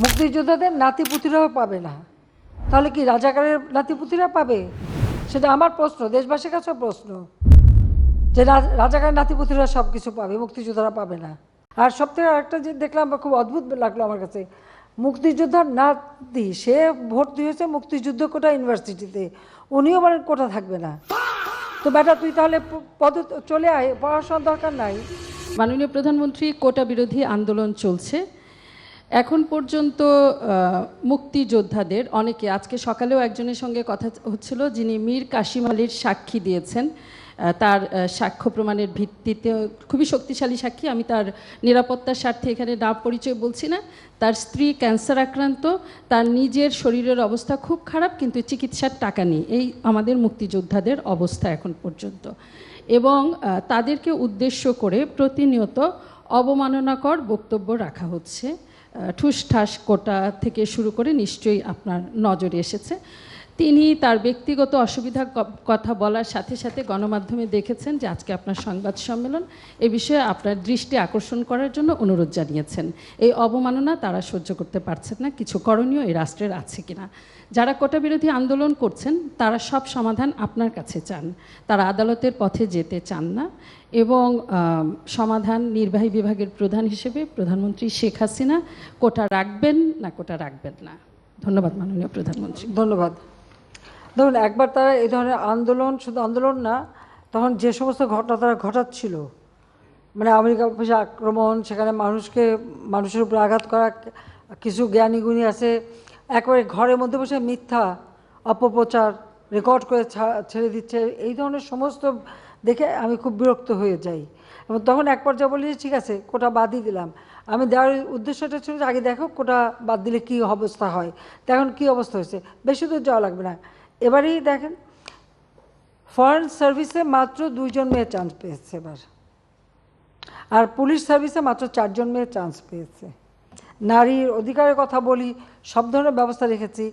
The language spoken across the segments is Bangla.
মুক্তিযোদ্ধাদের নাতিপুতিরাও পাবে না, তাহলে কি রাজাকারের নাতিপুতিরা পাবে? সেটা আমার প্রশ্ন, দেশবাসীর কাছেও প্রশ্ন, যে রাজাকারের নাতিপুতিরা সব কিছু পাবে, মুক্তিযোদ্ধারা পাবে না। আর সবথেকে আরেকটা যে দেখলাম খুব অদ্ভুত লাগলো আমার কাছে, মুক্তিযোদ্ধার নাতি সে ভর্তি হয়েছে মুক্তিযুদ্ধ কোটা ইউনিভার্সিটিতে, উনিও বলেন কোটা থাকবে না। তো বেটা তুই তাহলে পদ চলে আয়, পড়াশোনার দরকার নাই। মাননীয় প্রধানমন্ত্রী, কোটা বিরোধী আন্দোলন চলছে এখন পর্যন্ত। মুক্তিযোদ্ধাদের অনেকে, আজকে সকালেও একজনের সঙ্গে কথা হচ্ছিল যিনি মীর কাশিম আলীর সাক্ষী দিয়েছেন, তার সাক্ষ্য প্রমাণের ভিত্তিতে খুবই শক্তিশালী সাক্ষী। আমি তার নিরাপত্তার স্বার্থে এখানে নাম পরিচয় বলছি না। তার স্ত্রী ক্যান্সার আক্রান্ত, তার নিজের শরীরের অবস্থা খুব খারাপ, কিন্তু চিকিৎসার টাকা নেই। এই আমাদের মুক্তিযোদ্ধাদের অবস্থা এখন পর্যন্ত। এবং তাদেরকে উদ্দেশ্য করে প্রতিনিয়ত অবমাননাকর বক্তব্য রাখা হচ্ছে। ঠুসঠাস কোটা থেকে শুরু করে নিশ্চয়ই আপনার নজরে এসেছে। তিনি তার ব্যক্তিগত অসুবিধার কথা বলার সাথে সাথে গণমাধ্যমে দেখেছেন যে আজকে আপনার সংবাদ সম্মেলন, এ বিষয়ে আপনার দৃষ্টি আকর্ষণ করার জন্য অনুরোধ জানিয়েছেন। এই অবমাননা তারা সহ্য করতে পারছেন না, কিছু করণীয় এই রাষ্ট্রের আছে কিনা। যারা কোটা বিরোধী আন্দোলন করছেন তারা সব সমাধান আপনার কাছে চান, তারা আদালতের পথে যেতে চান না। এবং সমাধান নির্বাহী বিভাগের প্রধান হিসেবে প্রধানমন্ত্রী শেখ হাসিনা কোটা রাখবেন না কোটা রাখবেন না। ধন্যবাদ মাননীয় প্রধানমন্ত্রী। ধন্যবাদ। ধরুন একবার তারা এই ধরনের আন্দোলন, শুধু আন্দোলন না, তখন যে সমস্ত ঘটনা তারা ঘটাচ্ছিল, মানে আমেরিকা অফিসে আক্রমণ, সেখানে মানুষের উপর আঘাত করা, কিছু জ্ঞানীগুণী আছে একেবারে ঘরের মধ্যে বসে মিথ্যা অপপ্রচার রেকর্ড করে ছেড়ে দিচ্ছে, এই ধরনের সমস্ত দেখে আমি খুব বিরক্ত হয়ে যাই। এবং তখন এক পর্যায়ে বলি ঠিক আছে কোটা বাদই দিলাম। আমি দেওয়ার উদ্দেশ্যটা ছিল যে আগে দেখো কোটা বাদ দিলে কী অবস্থা হয়, এখন কী অবস্থা হয়েছে, বেশি দূর যাওয়া লাগবে না। এবারেই দেখেন ফরেন সার্ভিসে মাত্র 2 জন মেয়ে চান্স পেয়েছে এবার, আর পুলিশ সার্ভিসে মাত্র 4 জন মেয়ে চান্স পেয়েছে। নারীর অধিকারের কথা বলি, সব ধরনের ব্যবস্থা রেখেছি।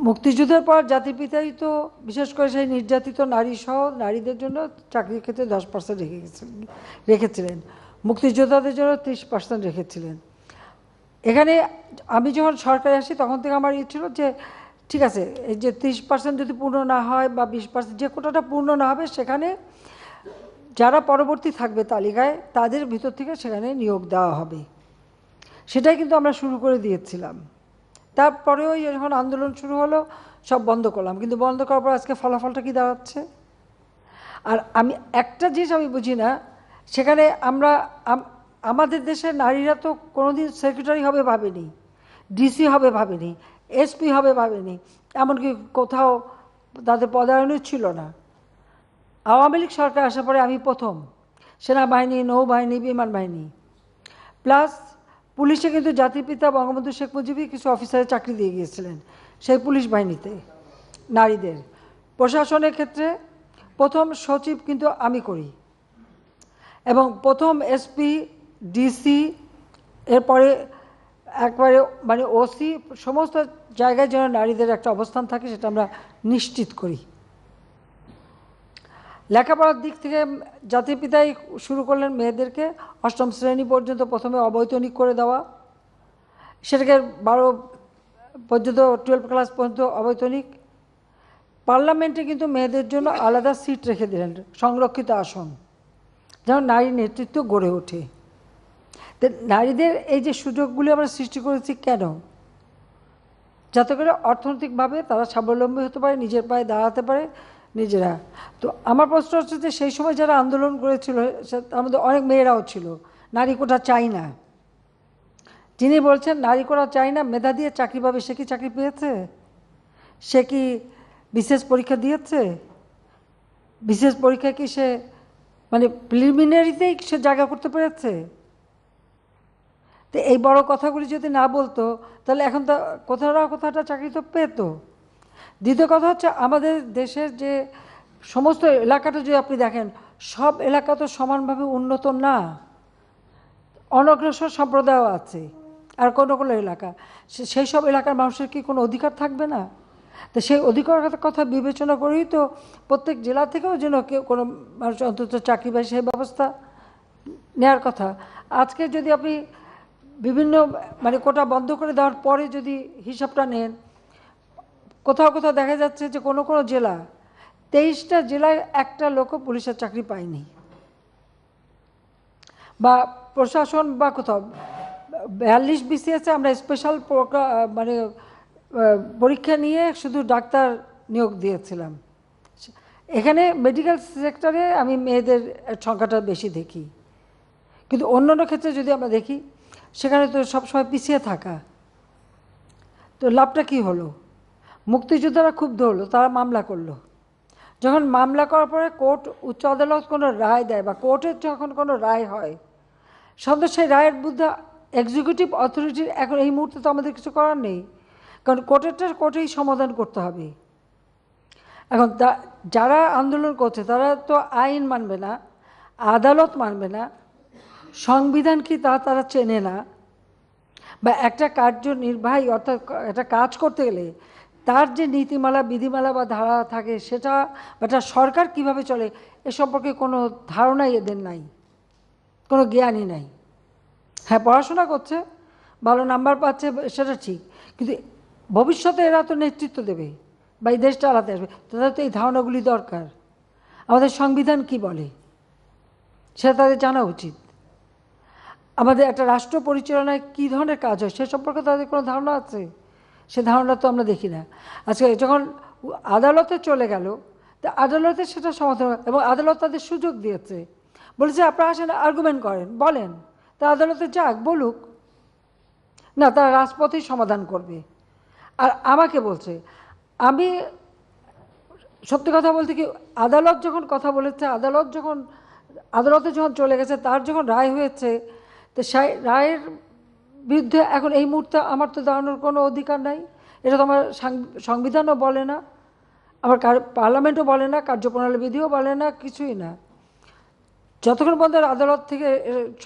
মুক্তিযুদ্ধের পর জাতির পিতাই তো বিশেষ করে সেই নির্যাতিত নারী সহ নারীদের জন্য চাকরির ক্ষেত্রে 10% রেখেছিলেন, মুক্তিযোদ্ধাদের জন্য 30% রেখেছিলেন। এখানে আমি যখন সরকারে আসি তখন থেকে আমার ইয়ে ছিল যে ঠিক আছে এই যে 30% যদি পূর্ণ না হয় বা 20% যে কোটাটা পূর্ণ না হবে, সেখানে যারা পরবর্তী থাকবে তালিকায় তাদের ভিতর থেকে সেখানে নিয়োগ দেওয়া হবে। সেটাই কিন্তু আমরা শুরু করে দিয়েছিলাম। তারপরেও যখন আন্দোলন শুরু হলো সব বন্ধ করলাম, কিন্তু বন্ধ করার পর আজকে ফলাফলটা কি দাঁড়াচ্ছে। আর আমি একটা জিনিস আমি বুঝি না, সেখানে আমাদের দেশের নারীরা তো কোনোদিন সেক্রেটারি হবে ভাবেনি, ডিসি হবে ভাবেনি, এসপি হবে ভাবেনি, এমনকি কোথাও তাদের পদায়নও ছিল না। আওয়ামী লীগ সরকার আসার পরে আমি প্রথম সেনাবাহিনী, নৌবাহিনী, বিমান বাহিনী প্লাস পুলিশে কিন্তু জাতির পিতা বঙ্গবন্ধু শেখ মুজিবই কিছু অফিসারের চাকরি দিয়ে গিয়েছিলেন সেই পুলিশ বাহিনীতে নারীদের। প্রশাসনের ক্ষেত্রে প্রথম সচিব কিন্তু আমি করি, এবং প্রথম এসপি, ডিসি, এরপরে একবারে মানে ওসি, সমস্ত জায়গায় যেন নারীদের একটা অবস্থান থাকে সেটা আমরা নিশ্চিত করি। লেখাপড়ার দিক থেকে জাতির পিতাই শুরু করলেন মেয়েদেরকে 8ম শ্রেণী পর্যন্ত প্রথমে অবৈতনিক করে দেওয়া, সেটাকে 12 পর্যন্ত 12 ক্লাস পর্যন্ত অবৈতনিক। পার্লামেন্টে কিন্তু মেয়েদের জন্য আলাদা সিট রেখে দিলেন, সংরক্ষিত আসন, যেন নারী নেতৃত্ব গড়ে ওঠে। তো নারীদের এই যে সুযোগগুলি আমরা সৃষ্টি করেছি কেন, যাতে করে অর্থনৈতিকভাবে তারা স্বাবলম্বী হতে পারে, নিজের পায়ে দাঁড়াতে পারে নিজেরা। তো আমার প্রশ্ন হচ্ছে যে সেই সময় যারা আন্দোলন করেছিল তার মধ্যে অনেক মেয়েরাও ছিল। নারী কোটা চাই না, যিনি বলছেন নারী কোটা চাই না, মেধা দিয়ে চাকরি পাবে, সে কি চাকরি পেয়েছে? সে কি বিশেষ পরীক্ষা দিয়েছে? বিশেষ পরীক্ষায় কি সে মানে প্রিলিমিনারিতেই সে জায়গা করতে পেরেছে? তো এই বড় কথাগুলি যদি না বলতো তাহলে এখন তো কোথাও না কোথাওটা চাকরি তো পেত। দ্বিতীয় কথা হচ্ছে আমাদের দেশের যে সমস্ত এলাকাটা যদি আপনি দেখেন, সব এলাকা তো সমানভাবে উন্নত না, অনগ্রসর সম্প্রদায়ও আছে, আর কোনো কোনো এলাকা, সেই সব এলাকার মানুষের কি কোনো অধিকার থাকবে না? তো সেই অধিকারের কথা বিবেচনা করেই তো প্রত্যেক জেলা থেকেও যেন কেউ কোনো মানুষ অন্তত চাকরি পায় সেই ব্যবস্থা নেওয়ার কথা। আজকে যদি আপনি বিভিন্ন মানে কোটা বন্ধ করে দেওয়ার পরে যদি হিসাবটা নেন, কোথাও কোথাও দেখা যাচ্ছে যে কোনো কোনো জেলা 23টা জেলায় একটা লোকও পুলিশের চাকরি পায়নি, বা প্রশাসন বা কোথাও 42 BCS আমরা স্পেশাল মানে পরীক্ষা নিয়ে শুধু ডাক্তার নিয়োগ দিয়েছিলাম। এখানে মেডিকেল সেক্টরে আমি মেয়েদের সংখ্যাটা বেশি দেখি, কিন্তু অন্যান্য ক্ষেত্রে যদি আমরা দেখি সেখানে তো সবসময় পিছিয়ে থাকা। তো লাভটা কি হলো? মুক্তিযোদ্ধারা ক্ষুব্ধ হলো, তারা মামলা করলো। যখন মামলা করার পরে কোর্ট, উচ্চ আদালত কোনো রায় দেয় বা কোর্টের যখন কোনো রায় হয়, সাধারণত সেই রায়ের বিরুদ্ধে এক্সিকিউটিভ অথরিটির এখন এই মুহূর্তে তো আমাদের কিছু করার নেই, কারণ কোর্টেই সমাধান করতে হবে। এখন যারা আন্দোলন করছে তারা তো আইন মানবে না, আদালত মানবে না, সংবিধান কি তারা চেনে না, বা একটা কার্যনির্বাহী অর্থাৎ একটা কাজ করতে গেলে তার যে নীতিমালা, বিধিমালা বা ধারা থাকে সেটা, বা একটা সরকার কীভাবে চলে এ সম্পর্কে কোনো ধারণাই এদের নাই, কোনো জ্ঞানই নাই। হ্যাঁ, পড়াশোনা করছে, ভালো নাম্বার পাচ্ছে, সেটা ঠিক, কিন্তু ভবিষ্যতে এরা তো নেতৃত্ব দেবে বা এই দেশ চালাতে আসবে, তাদের তো এই ধারণাগুলি দরকার। আমাদের সংবিধান কি বলে সেটা তাদের জানা উচিত। আমাদের একটা রাষ্ট্র পরিচালনায় কী ধরনের কাজ হয় সে সম্পর্কে তাদের কোনো ধারণা আছে? সে ধারণা তো আমরা দেখি না। আজকে যখন আদালতে চলে গেল, তা আদালতে সেটা সমাধান, এবং আদালত তাদের সুযোগ দিয়েছে, বলেছে আপনারা আসেন, আর্গুমেন্ট করেন, বলেন, তা আদালতে যাক, বলুক না, তারা রাজপথেই সমাধান করবে। আর আমাকে বলছে, আমি সত্যি কথা বলতে কি, আদালত যখন কথা বলেছে, আদালতে যখন চলে গেছে, তার যখন রায় হয়েছে, তো সেই রায়ের বিরুদ্ধে এখন এই মুহূর্তে আমার তো দাঁড়ানোর কোনো অধিকার নাই। এটা তো আমার সংবিধানও বলে না, আমার পার্লামেন্টও বলে না, কার্যপ্রণালী বিধিও বলে না, কিছুই না। যতক্ষণ পর্যন্ত আদালত থেকে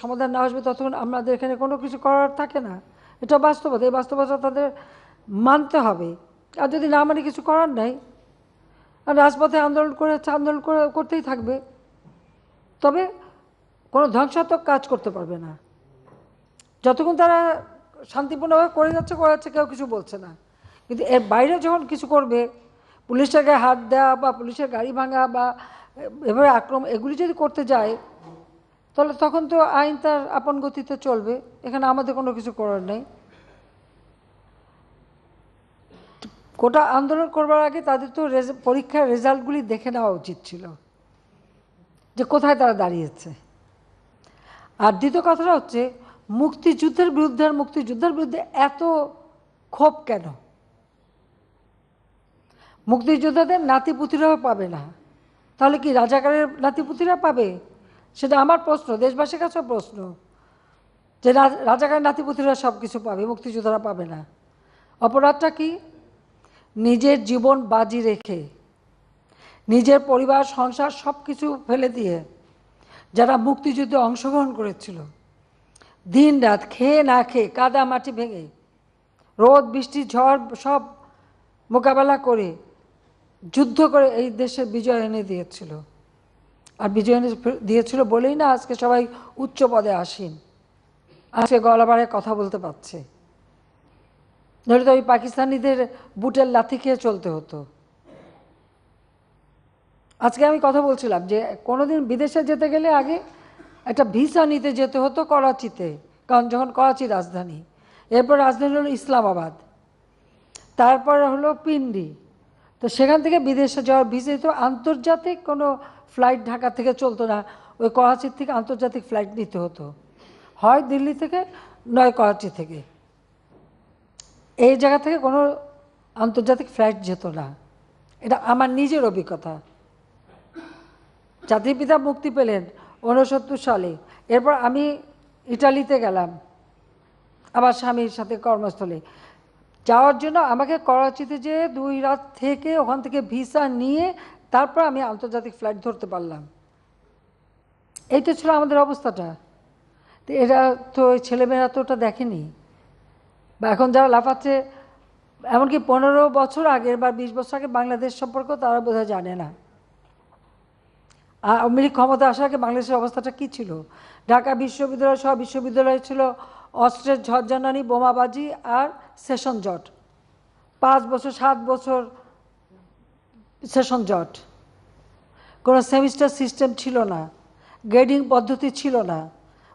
সমাধান না আসবে ততক্ষণ আমাদের এখানে কোনো কিছু করার থাকে না। এটা বাস্তবতা, এই বাস্তবতা তাদের মানতে হবে। আর যদি না মানে কিছু করার নাই, আর রাজপথে আন্দোলন করতেই থাকবে, তবে কোনো ধ্বংসাত্মক কাজ করতে পারবে না। যতক্ষণ তারা শান্তিপূর্ণভাবে করে যাচ্ছে কেউ কিছু বলছে না, কিন্তু এর বাইরে যখন কিছু করবে, পুলিশের গায়ে হাত দেওয়া বা পুলিশের গাড়ি ভাঙা বা এভাবে আক্রমণ, এগুলি যদি করতে যায়, তাহলে তখন তো আইন তার আপন গতিতে চলবে, এখানে আমাদের কোনো কিছু করার নেই। কোটা আন্দোলন করবার আগে তাদের তো পরীক্ষার রেজাল্টগুলি দেখে নেওয়া উচিত ছিল, যে কোথায় তারা দাঁড়িয়েছে। আর দ্বিতীয় কথাটা হচ্ছে, মুক্তিযুদ্ধের বিরুদ্ধে আর মুক্তিযুদ্ধের বিরুদ্ধে এত ক্ষোভ কেন? মুক্তিযোদ্ধাদের নাতিপুতিরাও পাবে না, তাহলে কি রাজাকারের নাতিপুতিরা পাবে? সেটা আমার প্রশ্ন, দেশবাসীর কাছেও প্রশ্ন, যে রাজাকারের নাতিপুতিরা সব কিছু পাবে, মুক্তিযোদ্ধারা পাবে না। অপরাধটা কি? নিজের জীবন বাজি রেখে, নিজের পরিবার সংসার সব কিছু ফেলে দিয়ে যারা মুক্তিযুদ্ধে অংশগ্রহণ করেছিল, দিন রাত খেয়ে না খেয়ে, কাদা মাটি ভেঙে, রোদ বৃষ্টি ঝড় সব মোকাবেলা করে, যুদ্ধ করে এই দেশে বিজয় এনে দিয়েছিল। আর বিজয় এনে দিয়েছিল বলেই না আজকে সবাই উচ্চ পদে আসীন, আজকে গলাবারে কথা বলতে পারছে। ধরে তো ওই পাকিস্তানিদের বুটের লাথি খেয়ে চলতে হতো। আজকে আমি কথা বলছিলাম যে কোনোদিন বিদেশে যেতে গেলে আগে একটা ভিসা নিতে যেতে হতো করাচিতে, কারণ যখন করাচি রাজধানী, এরপর রাজধানী হলো ইসলামাবাদ, তারপর হলো পিন্ডি। তো সেখান থেকে বিদেশে যাওয়ার ভিসা তো আন্তর্জাতিক কোনো ফ্লাইট ঢাকা থেকে চলতো না, ওই করাচির থেকে আন্তর্জাতিক ফ্লাইট নিতে হতো, হয় দিল্লি থেকে নয় করাচি থেকে। এই জায়গা থেকে কোনো আন্তর্জাতিক ফ্লাইট যেত না, এটা আমার নিজের অভিজ্ঞতা। জাতির পিতা মুক্তি পেলেন 69 সালে, এরপর আমি ইটালিতে গেলাম আমার স্বামীর সাথে কর্মস্থলে যাওয়ার জন্য। আমাকে করাচিতে যে 2 রাত থেকে ওখান থেকে ভিসা নিয়ে তারপর আমি আন্তর্জাতিক ফ্লাইট ধরতে পারলাম। এই তো ছিল আমাদের অবস্থাটা। তো এরা তো ছেলেমেয়েরা তো ওটা দেখেনি, বা এখন যারা লাফাচ্ছে, এমনকি 15 বছর আগের বা 20 বছর আগে বাংলাদেশ সম্পর্কেও তারা বোধহয় জানে না। আওয়ামী লীগ ক্ষমতা আসার আগে বাংলাদেশের অবস্থাটা কী ছিল? ঢাকা বিশ্ববিদ্যালয় সহ বিশ্ববিদ্যালয় ছিল অস্ত্রের ঝড়জানানি, বোমাবাজি আর সেশন জট। 5 বছর 7 বছর সেশন জট। কোনো সেমিস্টার সিস্টেম ছিল না, গ্রেডিং পদ্ধতি ছিল না,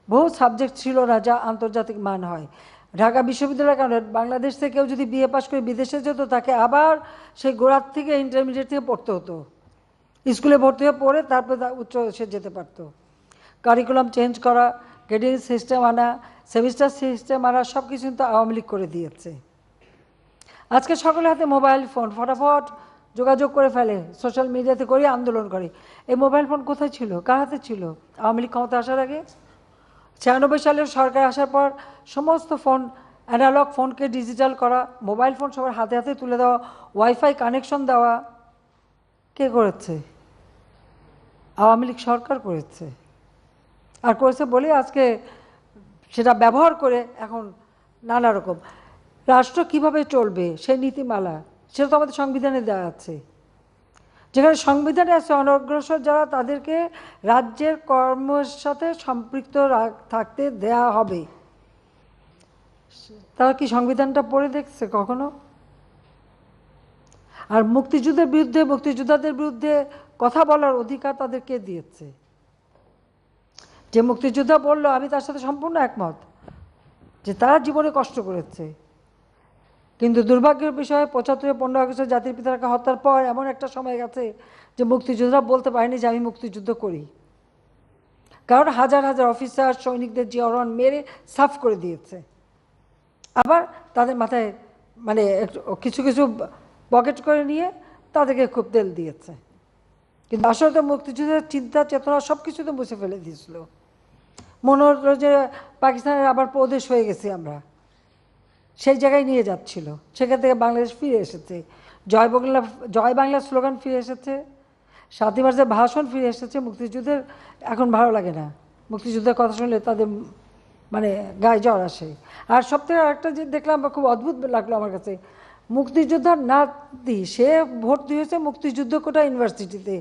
বহু সাবজেক্ট ছিল না যা আন্তর্জাতিক মান হয়। ঢাকা বিশ্ববিদ্যালয়ের কারণে বাংলাদেশ থেকে কেউ যদি বিএ পাশ করে বিদেশে যেত, তাকে আবার সেই গোড়ার থেকে ইন্টারমিডিয়েট থেকে পড়তে হতো, স্কুলে ভর্তি হয়ে পড়ে তারপরে উচ্চ সে যেতে পারত। কারিকুলাম চেঞ্জ করা, গ্রেডিং সিস্টেম আনা, সেমিস্টার সিস্টেম আনা, সব কিছু কিন্তু আওয়ামী লীগ করে দিয়েছে। আজকে সকলের হাতে মোবাইল ফোন, ফটাফট যোগাযোগ করে ফেলে, সোশ্যাল মিডিয়াতে করে আন্দোলন করে। এই মোবাইল ফোন কোথায় ছিল, কার হাতে ছিল আওয়ামী লীগ ক্ষমতা আসার আগে? 96 সালের সরকার আসার পর সমস্ত ফোন, অ্যানালগ ফোনকে ডিজিটাল করা, মোবাইল ফোন সবার হাতে হাতে তুলে দেওয়া, ওয়াইফাই কানেকশন দেওয়া, কে করেছে? আওয়ামী লীগ সরকার করেছে। আর করেছে বলে আজকে সেটা ব্যবহার করে এখন নানা রকম রাষ্ট্র কিভাবে চলবে সেই নীতিমালা, সেটা তো আমাদের সংবিধানে দেওয়া আছে। যেখানে সংবিধানে আছে অনগ্রসর যারা, তাদেরকে রাজ্যের কর্মের সাথে সম্পৃক্ত থাকতে দেয়া হবে। তারা কি সংবিধানটা পড়ে দেখছে কখনো? আর মুক্তিযুদ্ধের বিরুদ্ধে, মুক্তিযোদ্ধাদের বিরুদ্ধে কথা বলার অধিকার তাদেরকে দিয়েছে। যে মুক্তিযোদ্ধা বলল, আমি তার সাথে সম্পূর্ণ একমত যে তারা জীবনে কষ্ট করেছে, কিন্তু দুর্ভাগ্যের বিষয় 75 15 আগস্টে জাতির পিতাকে হত্যার পর এমন একটা সময় গেছে যে মুক্তিযোদ্ধারা বলতে পারেনি যে আমি মুক্তিযুদ্ধ করি, কারণ হাজার হাজার অফিসার সৈনিকদের জিয়ারন মেরে সাফ করে দিয়েছে। আবার তাদের মাথায় মানে কিছু কিছু পকেট করে নিয়ে তাদেরকে খুব তেল দিয়েছে, কিন্তু আসলে মুক্তিযুদ্ধের চিন্তা চেতনা সব কিছুতে মুছে ফেলে দিয়েছিল। মনে হলো যে পাকিস্তানের আবার প্রদেশ হয়ে গেছি আমরা, সেই জায়গায় নিয়ে যাচ্ছিল। সেখান থেকে বাংলাদেশ ফিরে এসেছে, জয় বাংলা স্লোগান ফিরে এসেছে, 7ই মার্চের ভাষণ ফিরে এসেছে। মুক্তিযুদ্ধের এখন ভালো লাগে না, মুক্তিযুদ্ধের কথা শুনলে তাদের মানে গায়ে জ্বর আসে। আর সবথেকে আরেকটা যে দেখলাম খুব অদ্ভুত লাগলো আমার কাছে, মুক্তিযোদ্ধার নাতি সে ভর্তি হয়েছে মুক্তিযুদ্ধ কোটা ইউনিভার্সিটিতে,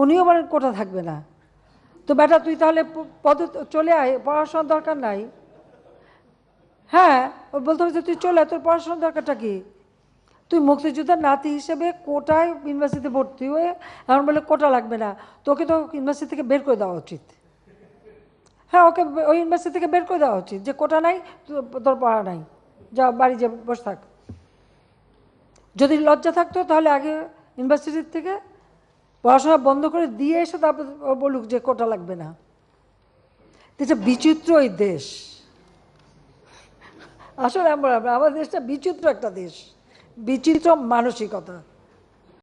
উনিও মানে কোটা থাকবে না। তো বেটা তুই তাহলে চলে আয়, পড়াশোনার দরকার নাই। হ্যাঁ, ও বলতে হচ্ছে তুই চলে আয়, তোর পড়াশোনার দরকারটা কি? তুই মুক্তিযোদ্ধার নাতি হিসেবে কোটায় ইউনিভার্সিটিতে ভর্তি হয়ে এখন বলে কোটা লাগবে না, তোকে তো ইউনিভার্সিটি থেকে বের করে দেওয়া উচিত। হ্যাঁ, ওকে ওই ইউনিভার্সিটি থেকে বের করে দেওয়া উচিত, যে কোটা নাই, তোর পড়া নাই, যা বাড়ি যে বসে থাক। যদি লজ্জা থাকতো তাহলে আগে ইউনিভার্সিটির থেকে পড়াশোনা বন্ধ করে দিয়ে এসে তারপর বলুক যে কোটা লাগবে না। এটা বিচিত্র এই দেশ, আসলে আমাদের দেশটা বিচিত্র একটা দেশ, বিচিত্র মানসিকতা।